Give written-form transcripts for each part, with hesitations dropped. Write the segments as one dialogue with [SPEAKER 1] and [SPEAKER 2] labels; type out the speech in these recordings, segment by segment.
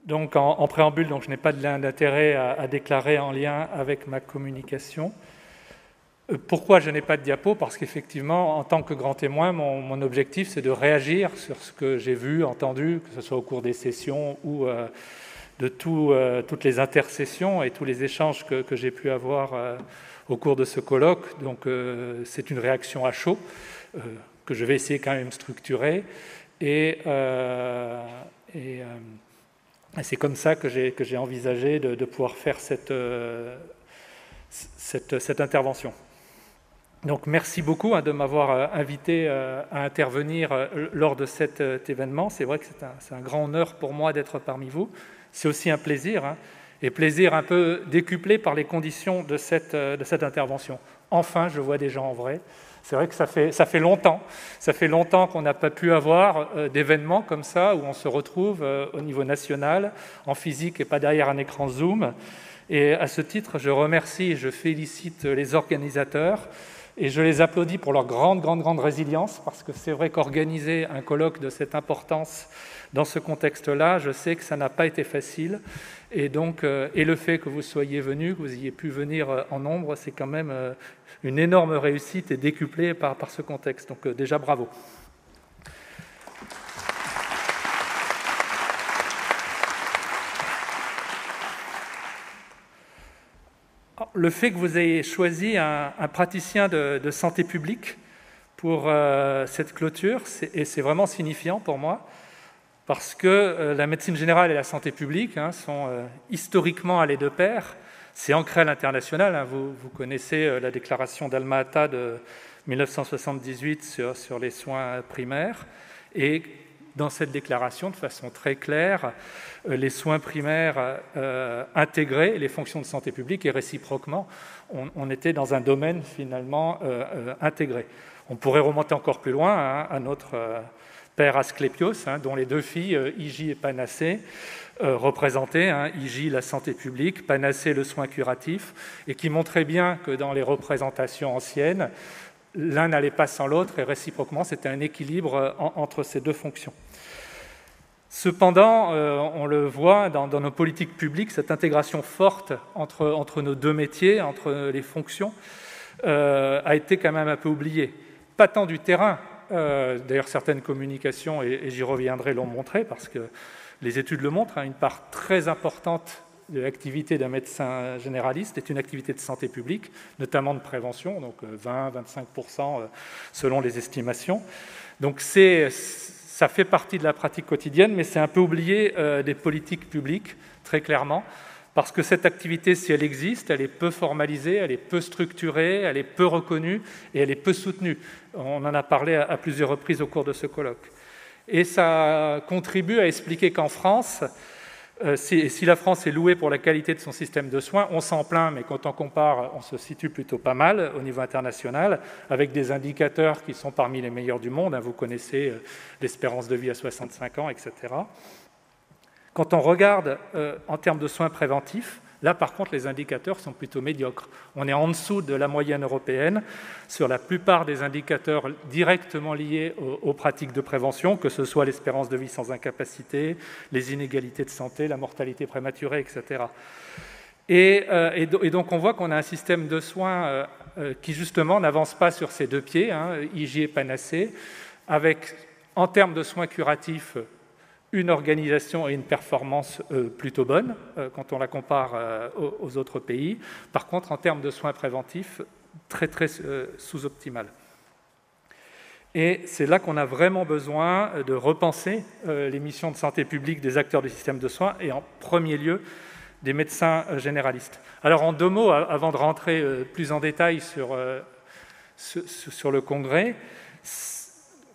[SPEAKER 1] Donc en préambule, donc, je n'ai pas d'intérêt à déclarer en lien avec ma communication. Pourquoi je n'ai pas de diapo? Parce qu'effectivement, en tant que grand témoin, mon objectif, c'est de réagir sur ce que j'ai vu, entendu, que ce soit au cours des sessions ou de toutes les intersessions et tous les échanges que j'ai pu avoir au cours de ce colloque. Donc c'est une réaction à chaud que je vais essayer quand même structurer. Et c'est comme ça que j'ai envisagé de pouvoir faire cette intervention. Donc merci beaucoup de m'avoir invité à intervenir lors de cet événement. C'est vrai que c'est un grand honneur pour moi d'être parmi vous. C'est aussi un plaisir, et plaisir un peu décuplé par les conditions de cette intervention. Enfin, je vois des gens en vrai. C'est vrai que ça fait longtemps qu'on n'a pas pu avoir d'événements comme ça, où on se retrouve au niveau national, en physique et pas derrière un écran Zoom. Et à ce titre, je remercie et je félicite les organisateurs, et je les applaudis pour leur grande résilience, parce que c'est vrai qu'organiser un colloque de cette importance dans ce contexte-là, je sais que ça n'a pas été facile. Et donc, et le fait que vous soyez venus, que vous ayez pu venir en nombre, c'est quand même une énorme réussite et décuplée par ce contexte. Donc déjà, bravo. Le fait que vous ayez choisi un praticien de santé publique pour cette clôture, c'est vraiment signifiant pour moi, parce que la médecine générale et la santé publique sont historiquement allées de pair. C'est ancré à l'international. Vous connaissez la déclaration d'Alma-Ata de 1978 sur les soins primaires. Et dans cette déclaration, de façon très claire, les soins primaires intégraient les fonctions de santé publique, et réciproquement, on était dans un domaine finalement intégré. On pourrait remonter encore plus loin à notre père Asclépios, dont les deux filles, Hygie et Panacée, représentaient Hygie la santé publique, Panacée le soin curatif, et qui montraient bien que dans les représentations anciennes, l'un n'allait pas sans l'autre, et réciproquement, c'était un équilibre entre ces deux fonctions. Cependant, on le voit dans nos politiques publiques, cette intégration forte entre nos deux métiers, entre les fonctions, a été quand même un peu oubliée. Pas tant du terrain, d'ailleurs certaines communications, et j'y reviendrai, l'ont montré, parce que les études le montrent, une part très importante de l'activité d'un médecin généraliste est une activité de santé publique, notamment de prévention, donc 20-25% selon les estimations. Donc ça fait partie de la pratique quotidienne, mais c'est un peu oublié des politiques publiques, très clairement, parce que cette activité, si elle existe, elle est peu formalisée, elle est peu structurée, elle est peu reconnue et elle est peu soutenue. On en a parlé à plusieurs reprises au cours de ce colloque. Et ça contribue à expliquer qu'en France, si la France est louée pour la qualité de son système de soins, on s'en plaint, mais quand on compare, on se situe plutôt pas mal au niveau international, avec des indicateurs qui sont parmi les meilleurs du monde. Vous connaissez l'espérance de vie à 65 ans, etc. Quand on regarde en termes de soins préventifs, là, par contre, les indicateurs sont plutôt médiocres. On est en dessous de la moyenne européenne sur la plupart des indicateurs directement liés aux pratiques de prévention, que ce soit l'espérance de vie sans incapacité, les inégalités de santé, la mortalité prématurée, etc. Et donc, on voit qu'on a un système de soins qui, justement, n'avance pas sur ses deux pieds, Hygie et Panacée, avec, en termes de soins curatifs, une organisation et une performance plutôt bonne quand on la compare aux autres pays. Par contre, en termes de soins préventifs, très sous-optimal. Et c'est là qu'on a vraiment besoin de repenser les missions de santé publique des acteurs du système de soins, et en premier lieu des médecins généralistes. Alors en deux mots, avant de rentrer plus en détail sur le congrès,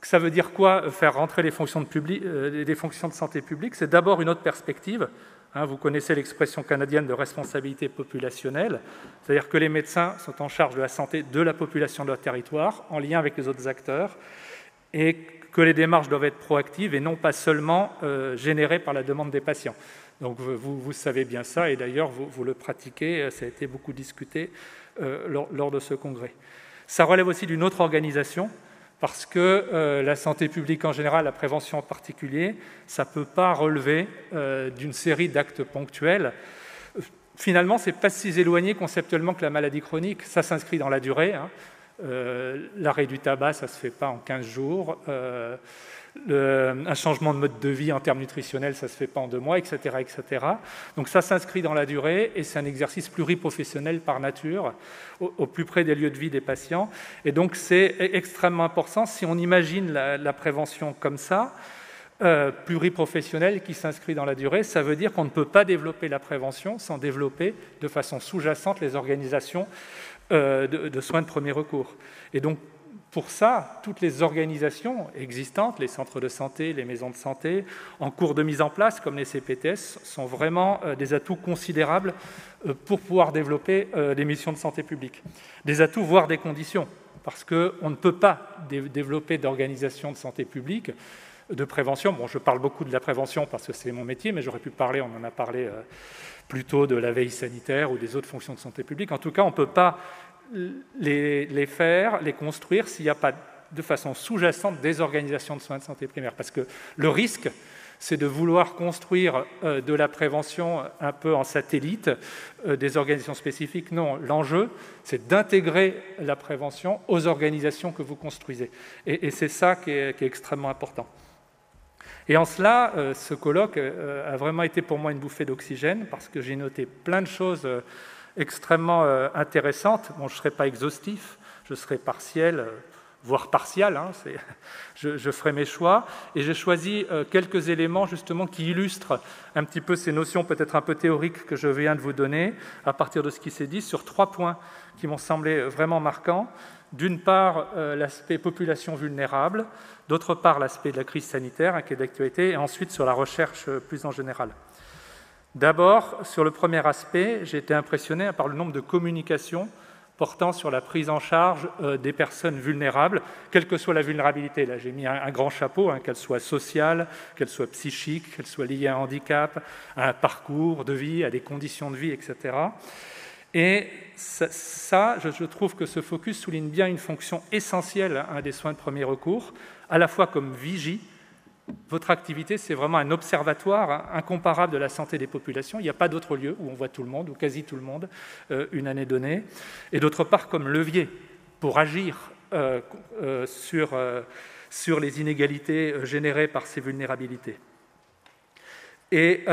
[SPEAKER 1] ça veut dire quoi, faire rentrer les fonctions de santé publique? C'est d'abord une autre perspective. Vous connaissez l'expression canadienne de responsabilité populationnelle, c'est-à-dire que les médecins sont en charge de la santé de la population de leur territoire, en lien avec les autres acteurs, et que les démarches doivent être proactives et non pas seulement générées par la demande des patients. Donc vous savez bien ça, et d'ailleurs vous le pratiquez, ça a été beaucoup discuté lors de ce congrès. Ça relève aussi d'une autre organisation, parce que la santé publique en général, la prévention en particulier, ça ne peut pas relever d'une série d'actes ponctuels. Finalement, ce n'est pas si éloigné conceptuellement que la maladie chronique. Ça s'inscrit dans la durée. L'arrêt du tabac, ça ne se fait pas en 15 jours. Un changement de mode de vie en termes nutritionnels, ça ne se fait pas en 2 mois, etc., etc. Donc ça s'inscrit dans la durée et c'est un exercice pluriprofessionnel par nature, au plus près des lieux de vie des patients. Et donc c'est extrêmement important si on imagine la prévention comme ça, pluriprofessionnelle qui s'inscrit dans la durée, ça veut dire qu'on ne peut pas développer la prévention sans développer de façon sous-jacente les organisations de soins de premier recours. Et donc, pour ça, toutes les organisations existantes, les centres de santé, les maisons de santé, en cours de mise en place, comme les CPTS, sont vraiment des atouts considérables pour pouvoir développer des missions de santé publique. Des atouts, voire des conditions, parce qu'on ne peut pas développer d'organisation de santé publique, de prévention. Bon, je parle beaucoup de la prévention parce que c'est mon métier, mais j'aurais pu parler, on en a parlé plutôt de la veille sanitaire ou des autres fonctions de santé publique. En tout cas, on ne peut pas les faire, les construire s'il n'y a pas de façon sous-jacente des organisations de soins de santé primaire. Parce que le risque, c'est de vouloir construire de la prévention un peu en satellite, des organisations spécifiques. Non, l'enjeu, c'est d'intégrer la prévention aux organisations que vous construisez. Et c'est ça qui est extrêmement important. Et en cela, ce colloque a vraiment été pour moi une bouffée d'oxygène, parce que j'ai noté plein de choses extrêmement intéressantes. Bon, je ne serai pas exhaustif, je serai partiel, voire partial, hein, je ferai mes choix. Et j'ai choisi quelques éléments justement qui illustrent un petit peu ces notions peut-être un peu théoriques que je viens de vous donner, à partir de ce qui s'est dit, sur 3 points qui m'ont semblé vraiment marquants. D'une part, l'aspect population vulnérable, d'autre part, l'aspect de la crise sanitaire, qui est d'actualité, et ensuite sur la recherche plus en général. D'abord, sur le premier aspect, j'ai été impressionné par le nombre de communications portant sur la prise en charge des personnes vulnérables, quelle que soit la vulnérabilité. Là, j'ai mis un grand chapeau, qu'elle soit sociale, qu'elle soit psychique, qu'elle soit liée à un handicap, à un parcours de vie, à des conditions de vie, etc. Et ça, je trouve que ce focus souligne bien une fonction essentielle des soins de premier recours, à la fois comme vigie. Votre activité, c'est vraiment un observatoire incomparable de la santé des populations. Il n'y a pas d'autre lieu où on voit tout le monde, ou quasi tout le monde, une année donnée. Et d'autre part, comme levier pour agir sur les inégalités générées par ces vulnérabilités. Et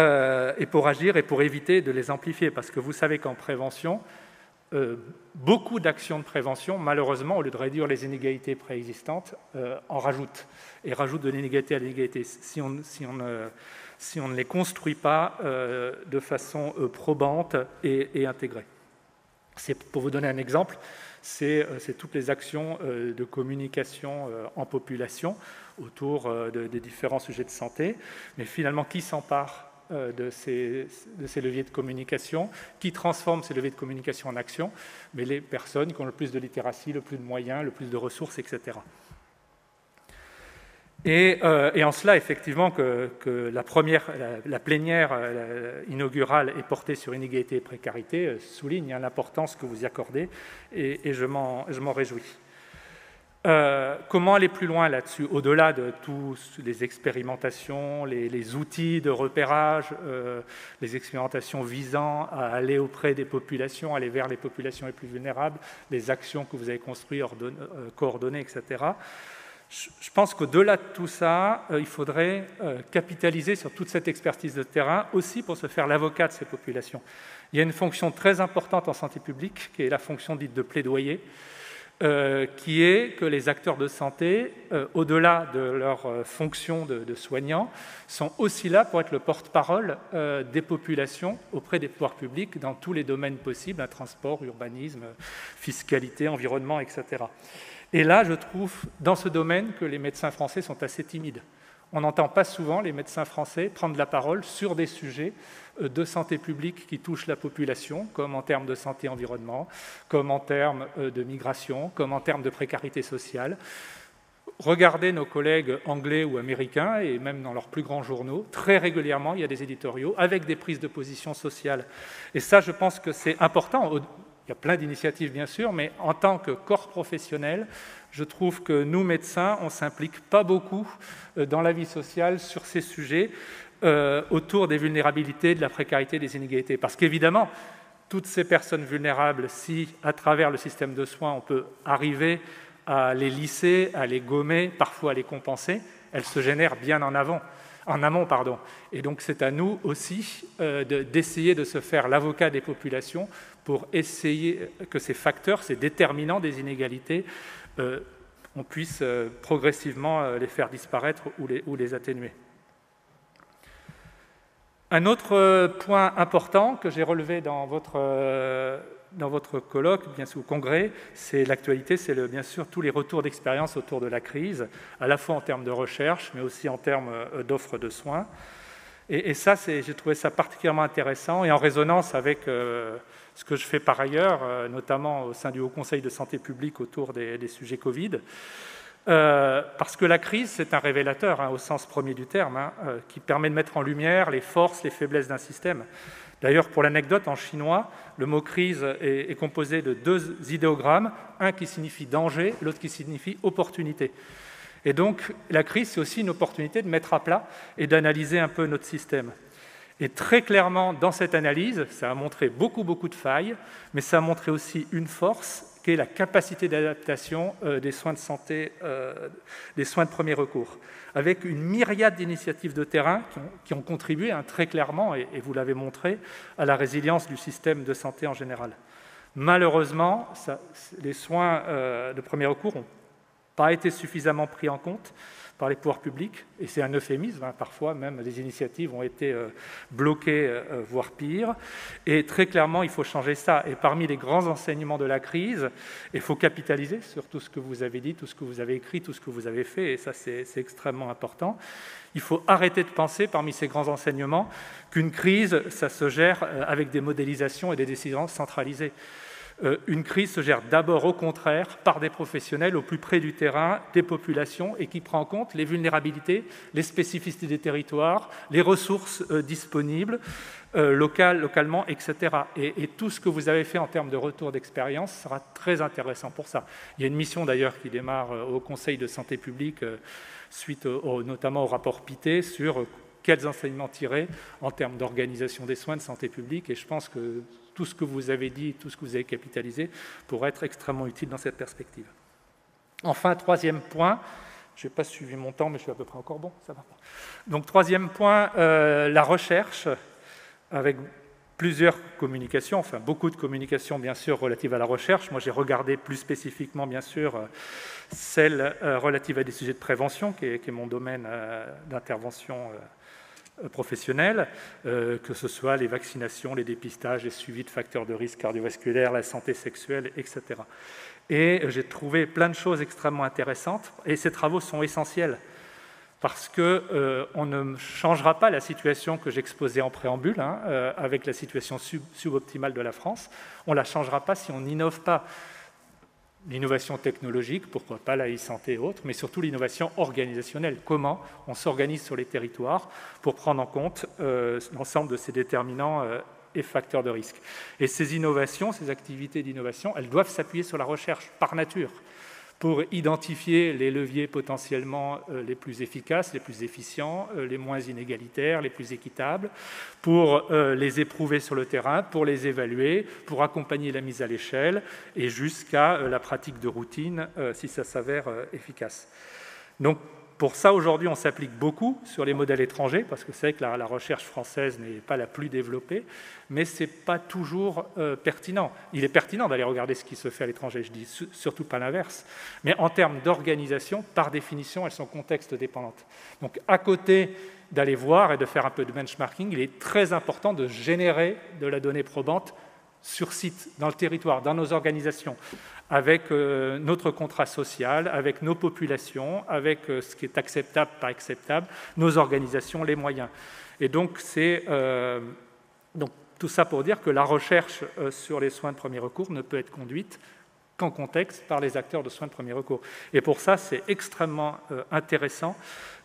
[SPEAKER 1] pour agir et pour éviter de les amplifier. Parce que vous savez qu'en prévention, beaucoup d'actions de prévention, malheureusement, au lieu de réduire les inégalités préexistantes, en rajoutent. Et rajoutent de l'inégalité à l'inégalité. Si on ne les construit pas de façon probante et intégrée. Pour vous donner un exemple, c'est toutes les actions de communication en population autour des différents sujets de santé. Mais finalement, qui s'empare de ces leviers de communication, qui transforment ces leviers de communication en action? Mais les personnes qui ont le plus de littératie, le plus de moyens, le plus de ressources, etc. Et en cela, effectivement, que la plénière inaugurale est portée sur inégalité et précarité souligne l'importance que vous y accordez, et je m'en réjouis. Comment aller plus loin là-dessus, au-delà de toutes les expérimentations, les outils de repérage, les expérimentations visant à aller auprès des populations, aller vers les populations les plus vulnérables, les actions que vous avez construites, coordonnées, etc. Je pense qu'au-delà de tout ça, il faudrait capitaliser sur toute cette expertise de terrain, aussi pour se faire l'avocat de ces populations. Il y a une fonction très importante en santé publique, qui est la fonction dite de plaidoyer, qui est que les acteurs de santé, au-delà de leur fonction de soignants, sont aussi là pour être le porte-parole des populations auprès des pouvoirs publics dans tous les domaines possibles, transport, urbanisme, fiscalité, environnement, etc. Et là, je trouve, dans ce domaine, que les médecins français sont assez timides. On n'entend pas souvent les médecins français prendre la parole sur des sujets de santé publique qui touchent la population, comme en termes de santé-environnement, comme en termes de migration, comme en termes de précarité sociale. Regardez nos collègues anglais ou américains, et même dans leurs plus grands journaux, très régulièrement, il y a des éditoriaux avec des prises de position sociales. Et ça, je pense que c'est important. Il y a plein d'initiatives, bien sûr, mais en tant que corps professionnel, je trouve que nous, médecins, on ne s'implique pas beaucoup dans la vie sociale sur ces sujets autour des vulnérabilités, de la précarité, des inégalités. Parce qu'évidemment, toutes ces personnes vulnérables, si à travers le système de soins, on peut arriver à les lisser, à les gommer, parfois à les compenser, elles se génèrent bien en amont. Et donc c'est à nous aussi d'essayer de se faire l'avocat des populations pour essayer que ces facteurs, ces déterminants des inégalités, on puisse progressivement les faire disparaître ou les atténuer. Un autre point important que j'ai relevé dans votre colloque, bien sûr, au congrès, c'est l'actualité, c'est bien sûr tous les retours d'expérience autour de la crise, à la fois en termes de recherche, mais aussi en termes d'offres de soins. Et ça, j'ai trouvé ça particulièrement intéressant et en résonance avec ce que je fais par ailleurs, notamment au sein du Haut Conseil de santé publique autour des sujets Covid. Parce que la crise, c'est un révélateur, au sens premier du terme, qui permet de mettre en lumière les forces, les faiblesses d'un système. D'ailleurs, pour l'anecdote, en chinois, le mot crise est composé de 2 idéogrammes, un qui signifie danger, l'autre qui signifie opportunité. Et donc, la crise, c'est aussi une opportunité de mettre à plat et d'analyser un peu notre système. Et très clairement, dans cette analyse, ça a montré beaucoup de failles, mais ça a montré aussi une force, qui est la capacité d'adaptation des soins de santé, des soins de premier recours, avec une myriade d'initiatives de terrain qui ont contribué très clairement, et vous l'avez montré, à la résilience du système de santé en général. Malheureusement, les soins de premier recours n'ont pas été suffisamment pris en compte par les pouvoirs publics, et c'est un euphémisme, parfois même les initiatives ont été bloquées, voire pire, et très clairement il faut changer ça. Et parmi les grands enseignements de la crise, il faut capitaliser sur tout ce que vous avez dit, tout ce que vous avez écrit, tout ce que vous avez fait, et ça c'est extrêmement important. Il faut arrêter de penser, parmi ces grands enseignements, qu'une crise, ça se gère avec des modélisations et des décisions centralisées. Une crise se gère d'abord, au contraire, par des professionnels au plus près du terrain, des populations, et qui prend en compte les vulnérabilités, les spécificités des territoires, les ressources disponibles, localement, etc. Et tout ce que vous avez fait en termes de retour d'expérience sera très intéressant pour ça. Il y a une mission d'ailleurs qui démarre au Conseil de santé publique, suite notamment au rapport Pité, sur quels enseignements tirer en termes d'organisation des soins de santé publique, et je pense que tout ce que vous avez dit, tout ce que vous avez capitalisé pourrait être extrêmement utile dans cette perspective. Enfin, troisième point, je n'ai pas suivi mon temps, mais je suis à peu près encore bon, ça va. Donc, troisième point, la recherche, avec plusieurs communications, enfin beaucoup de communications, bien sûr, relatives à la recherche. Moi, j'ai regardé plus spécifiquement, bien sûr, celle relative à des sujets de prévention, qui est mon domaine d'intervention professionnels, que ce soit les vaccinations, les dépistages, les suivis de facteurs de risque cardiovasculaire, la santé sexuelle, etc. Et j'ai trouvé plein de choses extrêmement intéressantes, et ces travaux sont essentiels, parce qu'on ne changera pas la situation que j'exposais en préambule, avec la situation suboptimale de la France. On ne la changera pas si on n'innove pas. L'innovation technologique, pourquoi pas la e-santé et autres, mais surtout l'innovation organisationnelle. Comment on s'organise sur les territoires pour prendre en compte l'ensemble de ces déterminants et facteurs de risque. Et ces innovations, ces activités d'innovation, elles doivent s'appuyer sur la recherche par nature pour identifier les leviers potentiellement les plus efficaces, les plus efficients, les moins inégalitaires, les plus équitables, pour les éprouver sur le terrain, pour les évaluer, pour accompagner la mise à l'échelle et jusqu'à la pratique de routine si ça s'avère efficace. Donc, pour ça, aujourd'hui, on s'applique beaucoup sur les modèles étrangers, parce que c'est vrai que la recherche française n'est pas la plus développée, mais ce n'est pas toujours pertinent. Il est pertinent d'aller regarder ce qui se fait à l'étranger, je dis surtout pas l'inverse. Mais en termes d'organisation, par définition, elles sont contexte dépendantes. Donc, à côté d'aller voir et de faire un peu de benchmarking, il est très important de générer de la donnée probante sur site, dans le territoire, dans nos organisations, avec notre contrat social, avec nos populations, avec ce qui est acceptable, pas acceptable, nos organisations, les moyens. Et donc, tout ça pour dire que la recherche sur les soins de premier recours ne peut être conduite qu'en contexte par les acteurs de soins de premier recours. Et pour ça, c'est extrêmement intéressant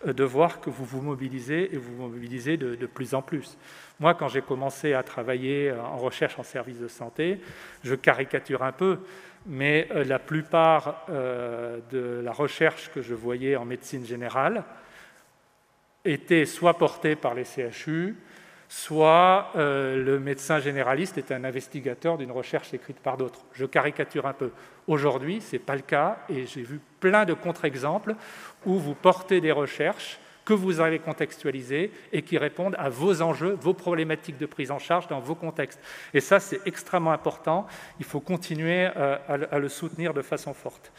[SPEAKER 1] de voir que vous vous mobilisez et vous vous mobilisez de plus en plus. Moi, quand j'ai commencé à travailler en recherche en service de santé, je caricature un peu, mais la plupart de la recherche que je voyais en médecine générale était soit portée par les CHU, soit le médecin généraliste est un investigateur d'une recherche écrite par d'autres. Je caricature un peu. Aujourd'hui, ce n'est pas le cas, et j'ai vu plein de contre-exemples où vous portez des recherches que vous avez contextualisées et qui répondent à vos enjeux, vos problématiques de prise en charge dans vos contextes. Et ça, c'est extrêmement important. Il faut continuer à le soutenir de façon forte.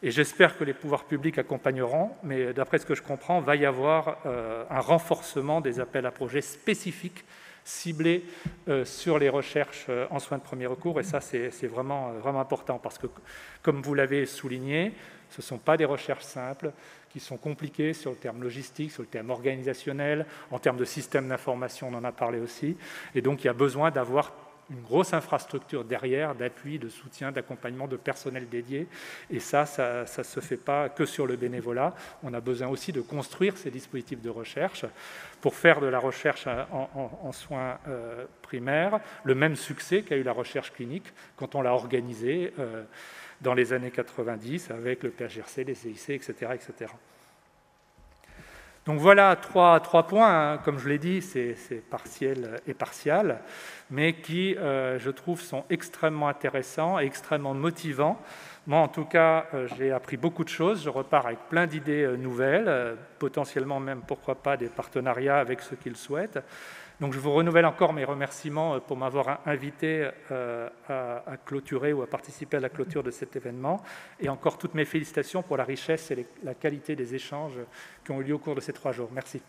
[SPEAKER 1] Et j'espère que les pouvoirs publics accompagneront, mais d'après ce que je comprends, il va y avoir un renforcement des appels à projets spécifiques, ciblés sur les recherches en soins de premier recours. Et ça, c'est vraiment, vraiment important, parce que, comme vous l'avez souligné, ce ne sont pas des recherches simples, qui sont compliquées sur le terme logistique, sur le terme organisationnel, en termes de système d'information, on en a parlé aussi. Et donc, il y a besoin d'avoir une grosse infrastructure derrière, d'appui, de soutien, d'accompagnement, de personnel dédié. Et ça ne se fait pas que sur le bénévolat. On a besoin aussi de construire ces dispositifs de recherche pour faire de la recherche en soins primaires le même succès qu'a eu la recherche clinique quand on l'a organisée dans les années 90 avec le PHRC, les CIC, etc. etc. Donc voilà trois points, hein. Comme je l'ai dit, c'est partiel et partial, mais qui, je trouve, sont extrêmement intéressants et extrêmement motivants. Moi, en tout cas, j'ai appris beaucoup de choses. Je repars avec plein d'idées nouvelles, potentiellement même, pourquoi pas, des partenariats avec ceux qui le souhaitent. Donc je vous renouvelle encore mes remerciements pour m'avoir invité à clôturer ou à participer à la clôture de cet événement, et encore toutes mes félicitations pour la richesse et la qualité des échanges qui ont eu lieu au cours de ces 3 jours. Merci.